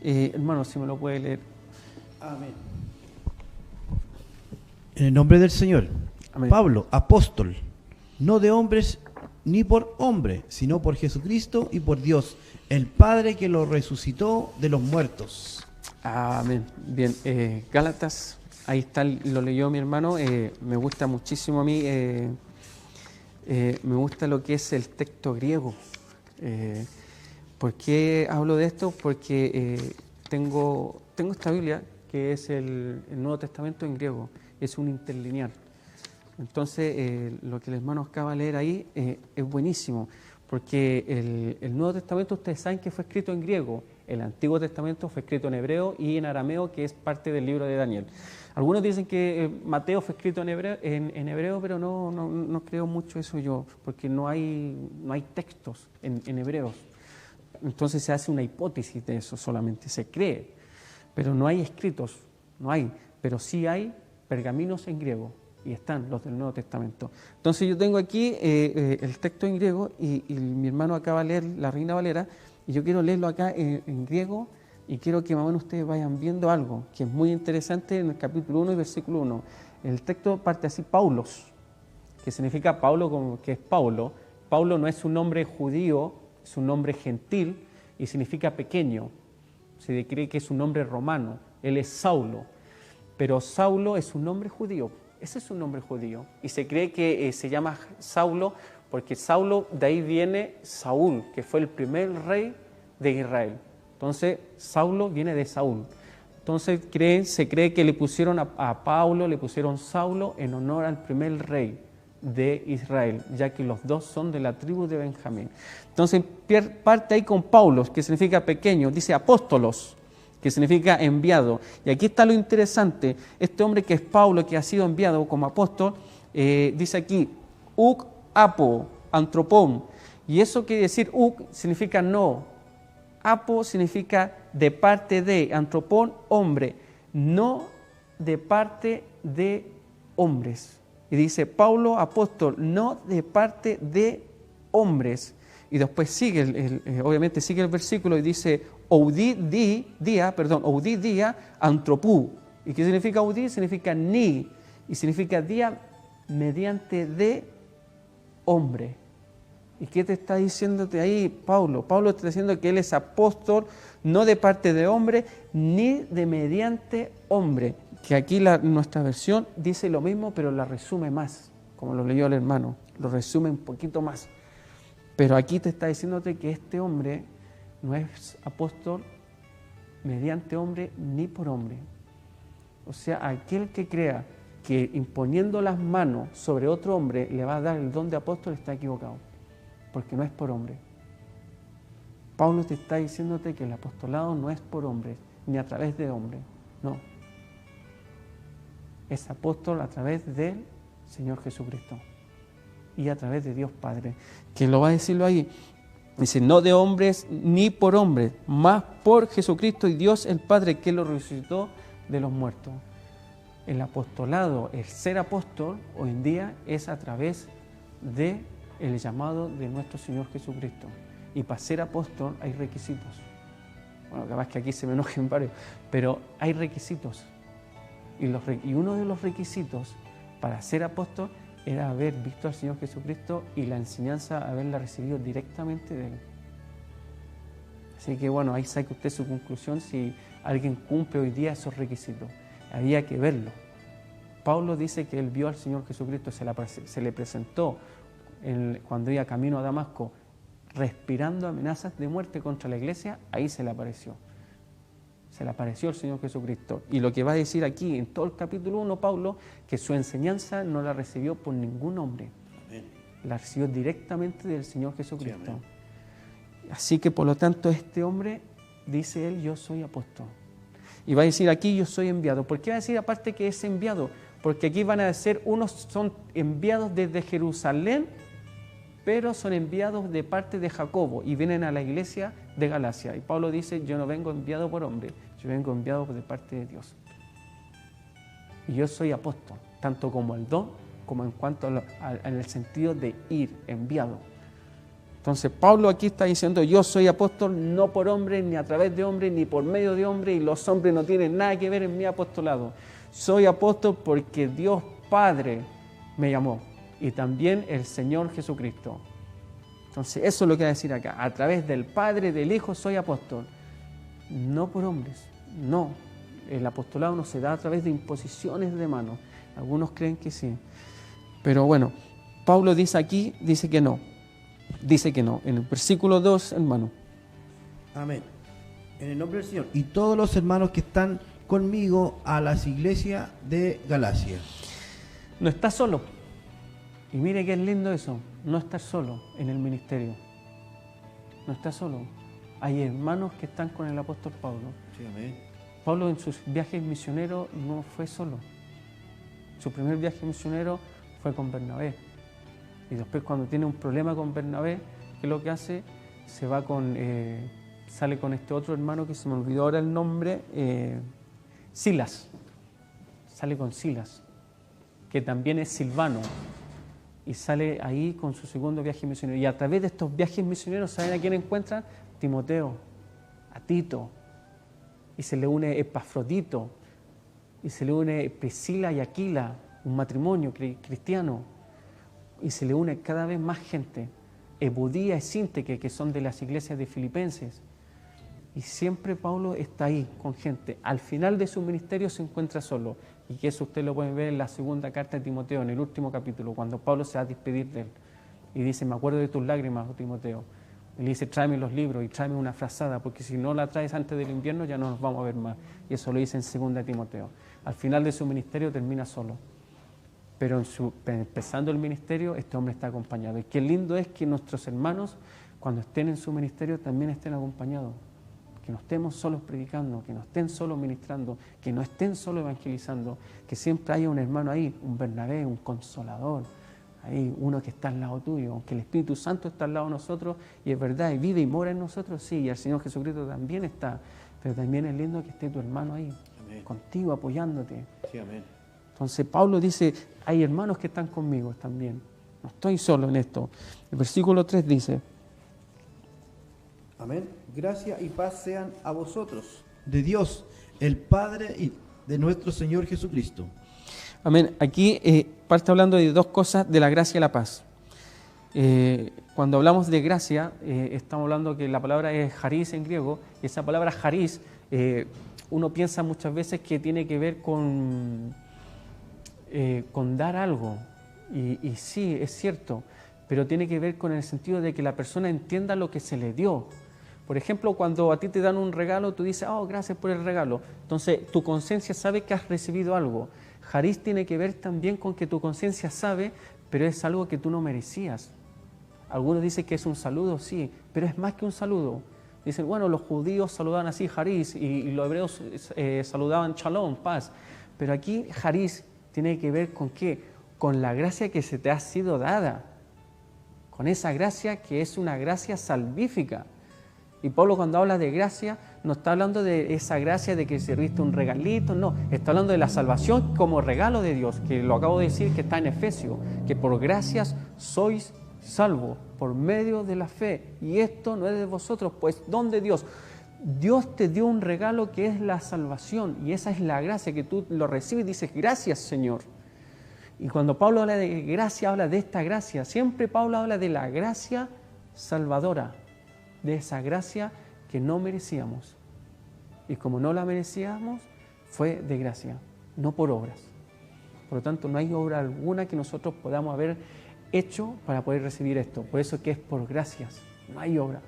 Hermano, si me lo puede leer. Amén. En el nombre del Señor. Amén. Pablo, apóstol, no de hombres ni por hombre, sino por Jesucristo y por Dios, el Padre que lo resucitó de los muertos. Amén. Bien, Gálatas, ahí está, lo leyó mi hermano. Me gusta muchísimo a mí, me gusta lo que es el texto griego. ¿Por qué hablo de esto? Porque tengo esta Biblia que es el Nuevo Testamento en griego, es un interlineal. Entonces, lo que el hermano acaba de leer ahí es buenísimo, porque el Nuevo Testamento ustedes saben que fue escrito en griego, el Antiguo Testamento fue escrito en hebreo y en arameo, que es parte del libro de Daniel. Algunos dicen que Mateo fue escrito en hebreo, pero no creo mucho eso yo, porque no hay textos en hebreos. Entonces se hace una hipótesis de eso solamente, se cree, pero no hay escritos, no hay, pero sí hay pergaminos en griego. Y están los del Nuevo Testamento. Entonces yo tengo aquí el texto en griego y mi hermano acaba de leer la Reina Valera y yo quiero leerlo acá en griego y quiero que más o menos ustedes vayan viendo algo que es muy interesante en el capítulo 1 y versículo 1. El texto parte así, Paulos, que significa Pablo, como que es Paulo. Paulo no es un nombre judío, es un nombre gentil y significa pequeño. Se cree que es un nombre romano, él es Saulo, pero Saulo es un nombre judío. Ese es un nombre judío y se cree que se llama Saulo porque Saulo, de ahí viene Saúl, que fue el primer rey de Israel. Entonces, Saulo viene de Saúl. Entonces, se cree que le pusieron a Paulo, le pusieron Saulo en honor al primer rey de Israel, ya que los dos son de la tribu de Benjamín. Entonces, parte ahí con Paulos, que significa pequeño, dice apóstolos. que significa enviado. Y aquí está lo interesante, este hombre que es Pablo, que ha sido enviado como apóstol, dice aquí, uk apo, antropón, y eso quiere decir, uk significa no, apo significa de parte de, antropón, hombre, no de parte de hombres. Y dice, Pablo, apóstol, no de parte de hombres. Y después sigue, obviamente sigue el versículo y dice, oudi dia, antropú. ¿Y qué significa oudi? Significa ni, y significa día mediante de hombre. ¿Y qué te está diciéndote ahí Pablo? Pablo está diciendo que él es apóstol no de parte de hombre, ni de mediante hombre. Que aquí nuestra versión dice lo mismo, pero la resume más, como lo leyó el hermano, lo resume un poquito más. Pero aquí te está diciéndote que este hombre no es apóstol mediante hombre ni por hombre. O sea, aquel que crea que imponiendo las manos sobre otro hombre le va a dar el don de apóstol está equivocado, porque no es por hombre. Pablo te está diciéndote que el apostolado no es por hombre, ni a través de hombre, no. Es apóstol a través del Señor Jesucristo y a través de Dios Padre, que lo va a decirlo ahí. Dice, no de hombres ni por hombres, más por Jesucristo y Dios el Padre que lo resucitó de los muertos. El apostolado, el ser apóstol, hoy en día es a través del llamado de nuestro Señor Jesucristo. Y para ser apóstol hay requisitos. Bueno, capaz que aquí se me enojen varios, pero hay requisitos. Y uno de los requisitos para ser apóstol era haber visto al Señor Jesucristo y la enseñanza haberla recibido directamente de Él. Así que bueno, ahí saque usted su conclusión si alguien cumple hoy día esos requisitos. Había que verlo. Pablo dice que él vio al Señor Jesucristo, se le presentó cuando iba camino a Damasco, respirando amenazas de muerte contra la iglesia, ahí se le apareció. Se le apareció el Señor Jesucristo. Y lo que va a decir aquí en todo el capítulo 1, Pablo, que su enseñanza no la recibió por ningún hombre. Amén. La recibió directamente del Señor Jesucristo. Sí, así que por lo tanto este hombre, dice él, yo soy apóstol. Y va a decir aquí, yo soy enviado. ¿Por qué va a decir aparte que es enviado? Porque aquí van a decir, unos son enviados desde Jerusalén, pero son enviados de parte de Jacobo y vienen a la iglesia de Galacia. Y Pablo dice, yo no vengo enviado por hombre, yo vengo enviado de parte de Dios. Y yo soy apóstol, tanto como el don, como en cuanto en el sentido de ir, enviado. Entonces Pablo aquí está diciendo, yo soy apóstol no por hombre, ni a través de hombre, ni por medio de hombre, y los hombres no tienen nada que ver en mi apostolado. Soy apóstol porque Dios Padre me llamó. Y también el Señor Jesucristo. Entonces, eso es lo que va a decir acá. A través del Padre, del Hijo, soy apóstol. No por hombres, no. El apostolado no se da a través de imposiciones de manos. Algunos creen que sí. Pero bueno, Pablo dice aquí, dice que no. Dice que no. En el versículo 2, hermano. Amén. En el nombre del Señor. Y todos los hermanos que están conmigo a las iglesias de Galacia. No está solo. Y mire qué es lindo eso, no estar solo en el ministerio. No está solo. Hay hermanos que están con el apóstol Pablo. Sí, amén. Pablo en sus viajes misioneros no fue solo. Su primer viaje misionero fue con Bernabé. Y después cuando tiene un problema con Bernabé, ¿qué es lo que hace? Se va sale con este otro hermano que se me olvidó ahora el nombre, Silas. Sale con Silas, que también es Silvano. Y sale ahí con su segundo viaje misionero. Y a través de estos viajes misioneros, ¿saben a quién encuentran? Timoteo, a Tito. Y se le une Epafrodito. Y se le une Priscila y Aquila, un matrimonio cristiano. Y se le une cada vez más gente. Ebudía y Sínteque, que son de las iglesias de Filipenses. Y siempre Pablo está ahí con gente. Al final de su ministerio se encuentra solo. Y que eso usted lo puede ver en la segunda carta de Timoteo, en el último capítulo, cuando Pablo se va a despedir de él. Y dice, me acuerdo de tus lágrimas, oh Timoteo. Y le dice, tráeme los libros y tráeme una frazada, porque si no la traes antes del invierno ya no nos vamos a ver más. Y eso lo dice en segunda Timoteo. Al final de su ministerio termina solo. Pero empezando el ministerio, este hombre está acompañado. Y qué lindo es que nuestros hermanos, cuando estén en su ministerio, también estén acompañados. que no estemos solos predicando, que no estén solos ministrando, que no estén solos evangelizando, que siempre haya un hermano ahí, un Bernabé, un consolador, ahí uno que está al lado tuyo, aunque el Espíritu Santo está al lado de nosotros y es verdad, y vive y mora en nosotros, sí, y el Señor Jesucristo también está, pero también es lindo que esté tu hermano ahí, amén, contigo, apoyándote. Sí, amén. Entonces Pablo dice, hay hermanos que están conmigo también, no estoy solo en esto. El versículo 3 dice, amén, gracia y paz sean a vosotros, de Dios, el Padre y de nuestro Señor Jesucristo. Amén. Aquí parte hablando de dos cosas, de la gracia y la paz. Cuando hablamos de gracia, estamos hablando que la palabra es charis en griego, y esa palabra charis, uno piensa muchas veces que tiene que ver con dar algo, y sí, es cierto, pero tiene que ver con el sentido de que la persona entienda lo que se le dio. Por ejemplo, cuando a ti te dan un regalo, tú dices, oh, gracias por el regalo. Entonces, tu conciencia sabe que has recibido algo. Charis tiene que ver también con que tu conciencia sabe, pero es algo que tú no merecías. Algunos dicen que es un saludo, sí, pero es más que un saludo. Dicen, bueno, los judíos saludaban así charis y los hebreos saludaban shalom, paz. Pero aquí charis tiene que ver con ¿qué? Con la gracia que se te ha sido dada. Con esa gracia que es una gracia salvífica. Y Pablo cuando habla de gracia, no está hablando de esa gracia de que recibiste un regalito, no, está hablando de la salvación como regalo de Dios, que lo acabo de decir que está en Efesios, que por gracias sois salvos por medio de la fe. Y esto no es de vosotros, pues don de Dios. Dios te dio un regalo que es la salvación y esa es la gracia que tú lo recibes y dices, gracias Señor. Y cuando Pablo habla de gracia, habla de esta gracia. Siempre Pablo habla de la gracia salvadora, de esa gracia que no merecíamos. Y como no la merecíamos, fue de gracia, no por obras. Por lo tanto, no hay obra alguna que nosotros podamos haber hecho para poder recibir esto. Por eso que es por gracias, no hay obra.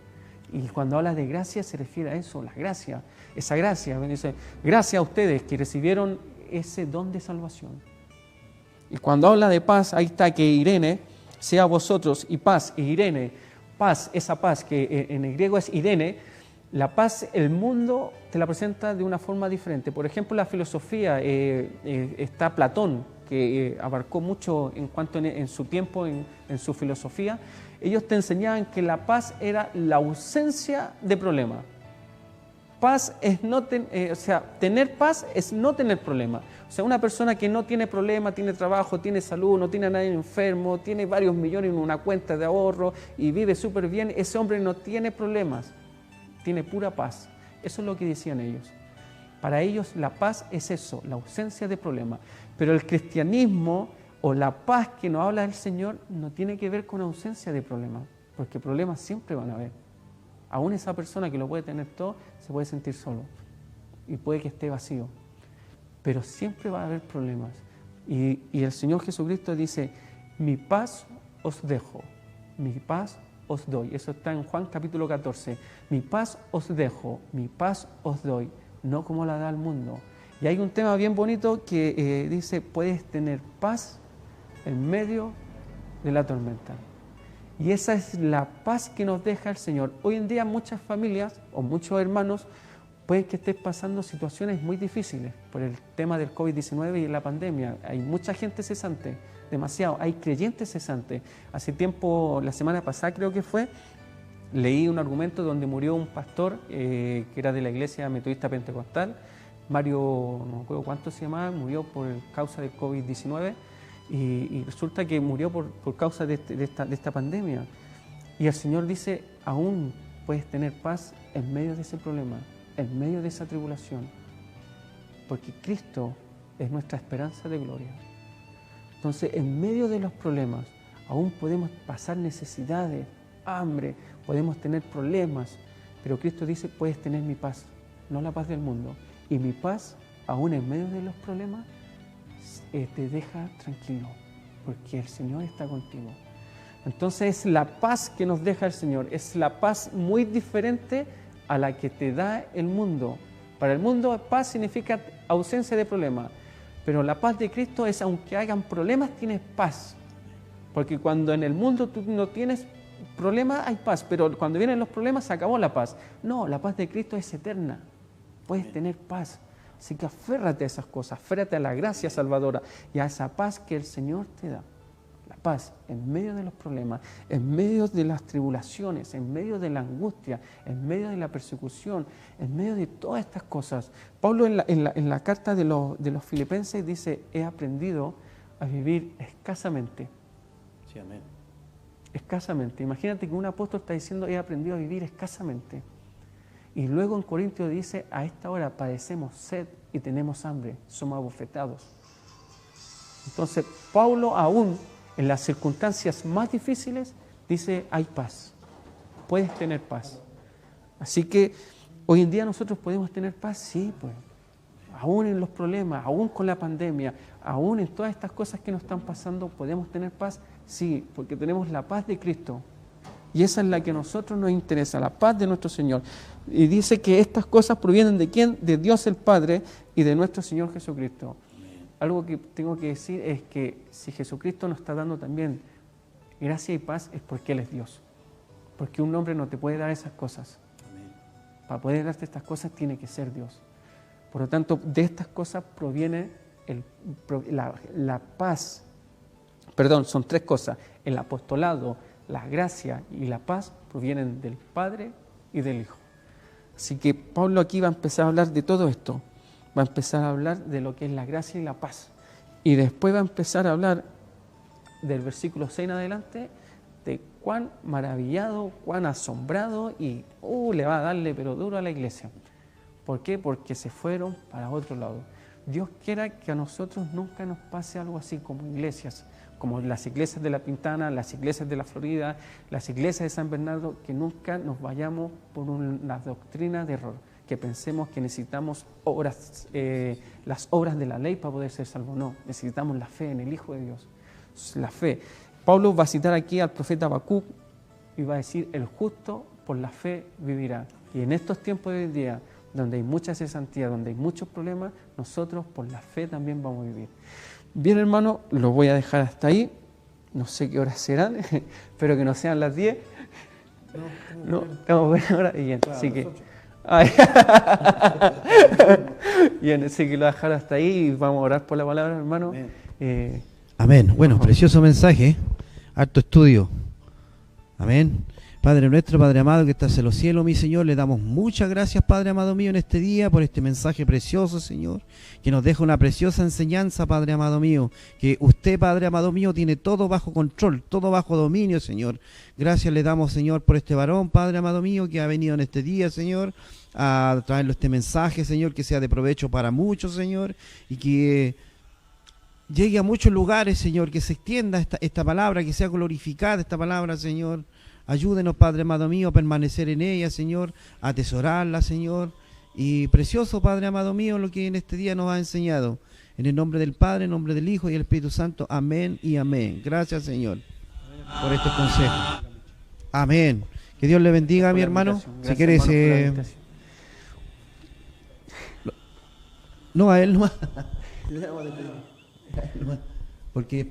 Y cuando habla de gracia se refiere a eso, la gracia, esa gracia. Dice, gracias a ustedes que recibieron ese don de salvación. Y cuando habla de paz, ahí está que Irene sea vosotros y paz, y Irene, paz, esa paz que en el griego es Irene, la paz, el mundo te la presenta de una forma diferente. Por ejemplo, la filosofía, está Platón, que abarcó mucho en cuanto en su tiempo, en su filosofía. Ellos te enseñaban que la paz era la ausencia de problema. Paz es tener paz es no tener problema. O sea, una persona que no tiene problema, tiene trabajo, tiene salud, no tiene a nadie enfermo, tiene varios millones en una cuenta de ahorro y vive súper bien, ese hombre no tiene problemas, tiene pura paz. Eso es lo que decían ellos. Para ellos la paz es eso, la ausencia de problemas. Pero el cristianismo o la paz que nos habla el Señor no tiene que ver con ausencia de problemas, porque problemas siempre van a haber. Aún esa persona que lo puede tener todo, se puede sentir solo y puede que esté vacío. Pero siempre va a haber problemas. Y el Señor Jesucristo dice, mi paz os dejo, mi paz os doy. Eso está en Juan capítulo 14. Mi paz os dejo, mi paz os doy, no como la da el mundo. Y hay un tema bien bonito que dice, puedes tener paz en medio de la tormenta. Y esa es la paz que nos deja el Señor. Hoy en día muchas familias o muchos hermanos pueden que estén pasando situaciones muy difíciles por el tema del COVID-19 y la pandemia. Hay mucha gente cesante, demasiado. Hay creyentes cesantes. Hace tiempo, la semana pasada creo que fue, leí un argumento donde murió un pastor que era de la iglesia metodista pentecostal. Mario, no me acuerdo cuánto se llamaba, murió por causa del COVID-19. Y resulta que murió por causa de esta pandemia. Y el Señor dice, aún puedes tener paz en medio de ese problema, en medio de esa tribulación, porque Cristo es nuestra esperanza de gloria. Entonces, en medio de los problemas, aún podemos pasar necesidades, hambre, podemos tener problemas, pero Cristo dice, puedes tener mi paz, no la paz del mundo. Y mi paz, aún en medio de los problemas, te deja tranquilo, porque el Señor está contigo. Entonces es la paz que nos deja el Señor, es la paz muy diferente a la que te da el mundo. Para el mundo paz significa ausencia de problemas, pero la paz de Cristo es aunque hagan problemas tienes paz, porque cuando en el mundo tú no tienes problemas hay paz, pero cuando vienen los problemas se acabó la paz. No, la paz de Cristo es eterna. Puedes tener paz. Así que aférrate a esas cosas, aférrate a la gracia salvadora y a esa paz que el Señor te da. La paz en medio de los problemas, en medio de las tribulaciones, en medio de la angustia, en medio de la persecución, en medio de todas estas cosas. Pablo en la carta de los Filipenses dice, he aprendido a vivir escasamente. Sí, amén. Escasamente. Imagínate que un apóstol está diciendo, he aprendido a vivir escasamente. Y luego en Corintios dice, a esta hora padecemos sed y tenemos hambre, somos abofetados. Entonces, Pablo aún en las circunstancias más difíciles dice, hay paz, puedes tener paz. Así que hoy en día nosotros podemos tener paz, sí, pues. Aún en los problemas, aún con la pandemia, aún en todas estas cosas que nos están pasando, ¿podemos tener paz? Sí, porque tenemos la paz de Cristo. Y esa es la que a nosotros nos interesa, la paz de nuestro Señor. Y dice que estas cosas provienen ¿de quién? De Dios el Padre y de nuestro Señor Jesucristo. Algo que tengo que decir es que si Jesucristo nos está dando también gracia y paz es porque Él es Dios. Porque un hombre no te puede dar esas cosas. Para poder darte estas cosas tiene que ser Dios. Por lo tanto, de estas cosas proviene la paz. Perdón, son tres cosas. El apostolado, la gracia y la paz provienen del Padre y del Hijo. Así que Pablo aquí va a empezar a hablar de todo esto. Va a empezar a hablar de lo que es la gracia y la paz. Y después va a empezar a hablar del versículo 6 en adelante de cuán maravillado, cuán asombrado y le va a darle pero duro a la iglesia. ¿Por qué? Porque se fueron para otro lado. Dios quiera que a nosotros nunca nos pase algo así como iglesias, como las iglesias de La Pintana, las iglesias de la Florida, las iglesias de San Bernardo, que nunca nos vayamos por una doctrina de error, que pensemos que necesitamos las obras de la ley para poder ser salvos. No, necesitamos la fe en el Hijo de Dios, la fe. Pablo va a citar aquí al profeta Habacuc y va a decir, el justo por la fe vivirá. Y en estos tiempos de hoy en día, donde hay mucha cesantía, donde hay muchos problemas, nosotros por la fe también vamos a vivir. Bien, hermano, lo voy a dejar hasta ahí. No sé qué horas serán, espero que no sean las 10. No, estamos buena hora. Bien, claro, así que... Bien, así que lo voy a dejar hasta ahí y vamos a orar por la palabra, hermano. Amén. Bueno, precioso mensaje, harto estudio. Amén. Padre nuestro, Padre amado que estás en los cielos, mi Señor, le damos muchas gracias, Padre amado mío, en este día por este mensaje precioso, Señor, que nos deja una preciosa enseñanza, Padre amado mío, que usted, Padre amado mío, tiene todo bajo control, todo bajo dominio, Señor. Gracias le damos, Señor, por este varón, Padre amado mío, que ha venido en este día, Señor, a traerle este mensaje, Señor, que sea de provecho para muchos, Señor, y que llegue a muchos lugares, Señor, que se extienda esta palabra, que sea glorificada esta palabra, Señor. Ayúdenos, Padre amado mío, a permanecer en ella, Señor, a atesorarla, Señor. Y precioso, Padre amado mío, lo que en este día nos ha enseñado. En el nombre del Padre, en el nombre del Hijo y del Espíritu Santo. Amén y amén. Gracias, Señor, por este consejo. Amén. Que Dios le bendiga, mi hermano. Si quieres... No, a él no. Porque